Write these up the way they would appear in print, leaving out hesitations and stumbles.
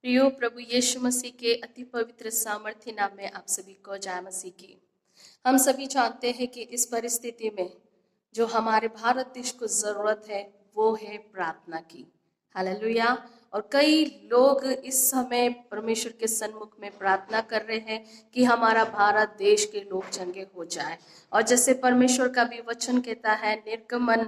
प्रियो प्रभु यीशु मसीह के अति पवित्र सामर्थ्य नाम में आप सभी को जय मसीह की। हम सभी जानते हैं कि इस परिस्थिति में जो हमारे भारत देश को जरूरत है वो है प्रार्थना की। हालेलुया। और कई लोग इस समय परमेश्वर के सन्मुख में प्रार्थना कर रहे हैं कि हमारा भारत देश के लोग चंगे हो जाए। और जैसे परमेश्वर का भी वचन कहता है, निर्गमन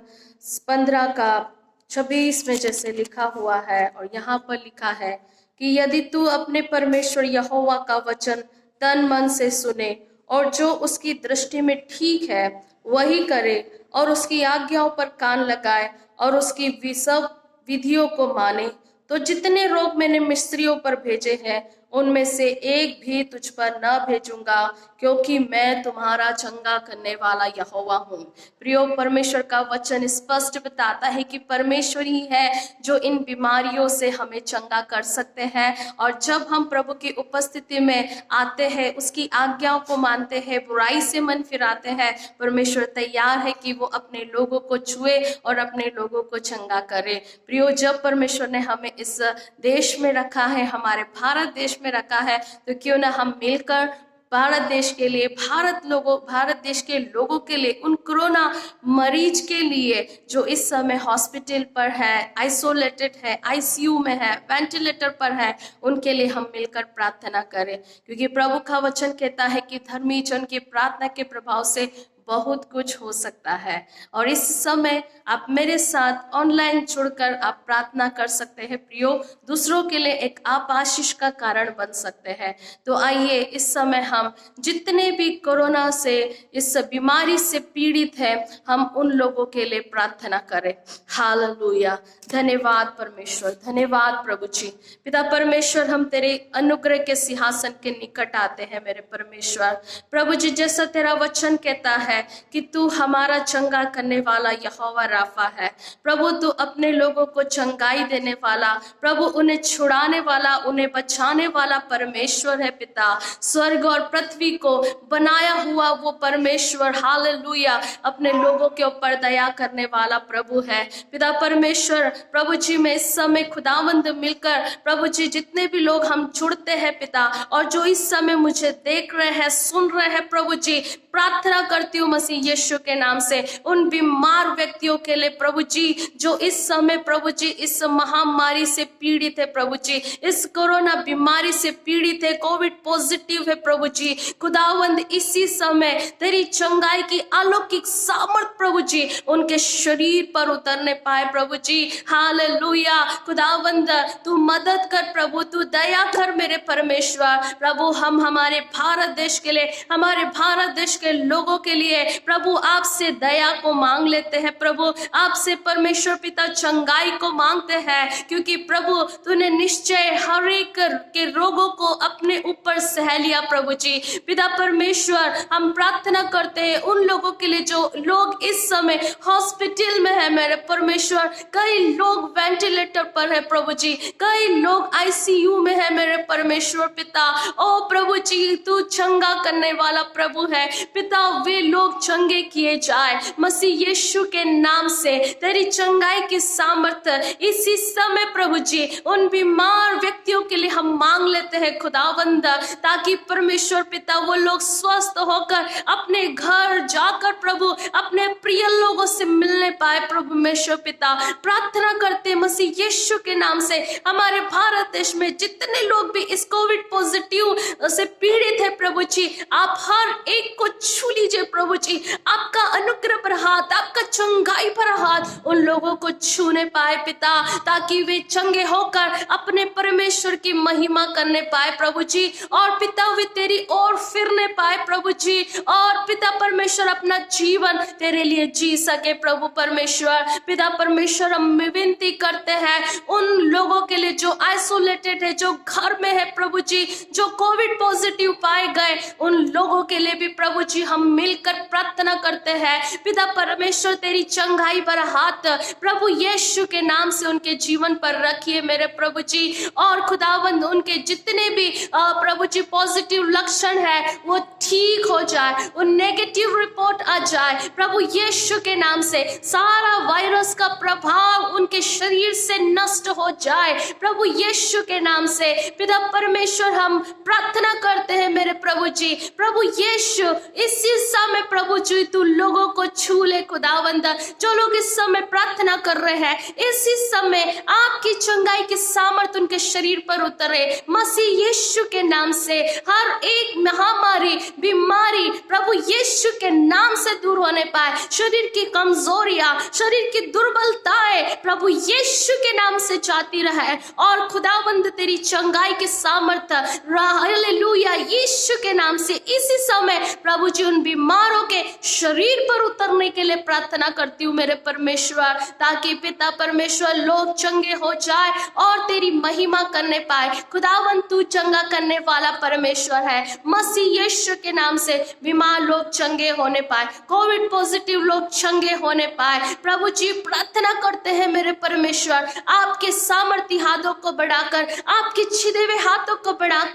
15:26 में जैसे लिखा हुआ है, और यहाँ पर लिखा है कि यदि तू अपने परमेश्वर यहोवा का वचन तन मन से सुने और जो उसकी दृष्टि में ठीक है वही करे और उसकी आज्ञाओं पर कान लगाए और उसकी सब विधियों को माने, तो जितने रोग मैंने मिस्रियों पर भेजे हैं उनमें से एक भी तुझ पर न भेजूंगा, क्योंकि मैं तुम्हारा चंगा करने वाला यहोवा हूँ। प्रियो, परमेश्वर का वचन स्पष्ट बताता है कि परमेश्वर ही है जो इन बीमारियों से हमें चंगा कर सकते हैं। और जब हम प्रभु की उपस्थिति में आते हैं, उसकी आज्ञाओं को मानते हैं, बुराई से मन फिराते हैं, परमेश्वर तैयार है कि वो अपने लोगों को छुए और अपने लोगों को चंगा करे। प्रियो, जब परमेश्वर ने हमें इस देश में रखा है, हमारे भारत देश में रखा है, तो क्यों ना हम मिलकर भारत देश के लिए, भारत देश के लोगों के लिए, उन कोरोना मरीज के लिए जो इस समय हॉस्पिटल पर है, आइसोलेटेड है, आईसीयू में है, वेंटिलेटर पर है, उनके लिए हम मिलकर प्रार्थना करें। क्योंकि प्रभु का वचन कहता है कि धर्मी जन की प्रार्थना के प्रभाव से बहुत कुछ हो सकता है। और इस समय आप मेरे साथ ऑनलाइन जुड़कर आप प्रार्थना कर सकते हैं। प्रियो, दूसरों के लिए एक आप आशीष का कारण बन सकते हैं। तो आइए इस समय हम जितने भी कोरोना से, इस बीमारी से पीड़ित हैं, हम उन लोगों के लिए प्रार्थना करें। हालेलुया। धन्यवाद परमेश्वर, धन्यवाद प्रभु जी। पिता परमेश्वर, हम तेरे अनुग्रह के सिंहासन के निकट आते हैं मेरे परमेश्वर। प्रभु जी, जैसा तेरा वचन कहता है कि तू हमारा चंगा करने वाला यहोवा राफा है। प्रभु, तू अपने लोगों को चंगाई देने वाला, प्रभु उन्हें छुड़ाने वाला, उन्हें बचाने वाला परमेश्वर है। पिता, स्वर्ग और पृथ्वी को बनाया हुआ वो परमेश्वर, हालेलुया, अपने लोगों के ऊपर दया करने वाला प्रभु है। पिता परमेश्वर, प्रभु जी, मैं इस समय खुदावंद मिलकर प्रभु जी जितने भी लोग हम जुड़ते हैं पिता, और जो इस समय मुझे देख रहे हैं, सुन रहे हैं, प्रभु जी प्रार्थना करती हूँ मसीह यीशु के नाम से उन बीमार व्यक्तियों के लिए प्रभु जी, जो इस समय प्रभु जी इस महामारी से पीड़ित है, प्रभु जी इस कोरोना बीमारी से पीड़ित है, कोविड पॉजिटिव है। प्रभु जी खुदावंद, इसी समय तेरी चंगाई की अलौकिक सामर्थ प्रभु जी उनके शरीर पर उतरने पाए प्रभु जी। हालेलुया। खुदावंद, तू मदद कर प्रभु, तू दया कर मेरे परमेश्वर। प्रभु, हम हमारे भारत देश के लिए, हमारे भारत देश के लोगों के लिए प्रभु आपसे दया को मांग लेते हैं। प्रभु आपसे परमेश्वर पिता चंगाई को मांगते हैं, क्योंकि प्रभु तूने निश्चय हर एक के रोगों को अपने ऊपर सह लिया। प्रभु जी पिता परमेश्वर, हम प्रार्थना करते हैं उन लोगों के लिए जो लोग इस समय हॉस्पिटल में है मेरे परमेश्वर। कई लोग वेंटिलेटर पर है प्रभु जी, कई लोग आईसीयू में है मेरे परमेश्वर पिता। ओ प्रभु जी, तू चंगा करने वाला प्रभु है पिता, वे लोग चंगे किए जाए मसीह यीशु के नाम से। तेरी चंगाई की सामर्थ इसी समय प्रभु जी उन बीमार व्यक्तियों के लिए हम मांग लेते हैं खुदावंद, ताकि परमेश्वर पिता वो लोग स्वस्थ होकर अपने घर जाकर प्रभु अपने प्रिय लोगों से मिलने पाए। प्रभु परमेश्वर पिता, प्रार्थना करते मसीह यीशु के नाम से हमारे भारत देश में जितने लोग भी इस कोविड पॉजिटिव से पीड़ित है प्रभु जी, आप हर एक को छू लीजिए प्रभु जी। आपका अनुग्रह पर हाथ, आपका चंगाई पर हाथ उन लोगों को छूने पाए पिता, ताकि वे चंगे होकर अपने परमेश्वर की महिमा करने पाए प्रभु जी। और पिता वे तेरी ओर फिरने पाए प्रभु जी, और पिता परमेश्वर अपना जीवन तेरे लिए जी सके प्रभु परमेश्वर। पिता परमेश्वर, हम विनती करते हैं उन लोगों के लिए जो आइसोलेटेड है, जो घर में है प्रभु जी, जो कोविड पॉजिटिव पाए गए, उन लोगों के लिए भी प्रभु जी हम मिलकर प्रार्थना करते हैं। पिता परमेश्वर तेरी चंगाई पर हाथ प्रभु यीशु के नाम से उनके जीवन पर रखिए मेरे प्रभु जी। और खुदावंद उनके जितने भी प्रभु जी पॉजिटिव लक्षण है वो ठीक हो जाए, वो नेगेटिव रिपोर्ट आ जाए प्रभु यीशु के नाम से। सारा वायरस का प्रभाव उनके शरीर से नष्ट हो जाए प्रभु यीशु के नाम से। पिता परमेश्वर हम प्रार्थना करते हैं मेरे प्रभु जी। प्रभु यीशु इसी समय प्रभु जी तू लोगों को छू ले खुदावंद। जो लोग इस समय प्रार्थना कर रहे हैं इसी समय आपकी चंगाई की सामर्थ उनके शरीर पर उतरे मसीह यीशु के नाम से। हर एक महामारी बीमारी प्रभु यीशु के नाम से दूर होने पाए। शरीर की कमजोरियां, शरीर की दुर्बलताएं प्रभु यीशु के नाम से जाती रहे और खुदावंद तेरी चंगाई की सामर्थ हालेलुया यीशु के नाम से इसी समय प्रभु जी उन बीमारों के शरीर पर उतरने के लिए प्रार्थना करती हूँ मेरे परमेश्वर, ताकि पिता परमेश्वर लोग चंगे हो जाए और तेरी महिमा करने पाए। खुदावंद तू चंगा करने वाला परमेश्वर है। मसीह यीशु के नाम से बीमार लोग चंगे होने पाए, कोविड पॉजिटिव लोग चंगे होने पाए। प्रभु जी प्रार्थना करते हैं मेरे परमेश्वर, आपके सामर्थी हाथों को बढ़ाकर, आपके छिदे हुए हाथों को बढ़ाकर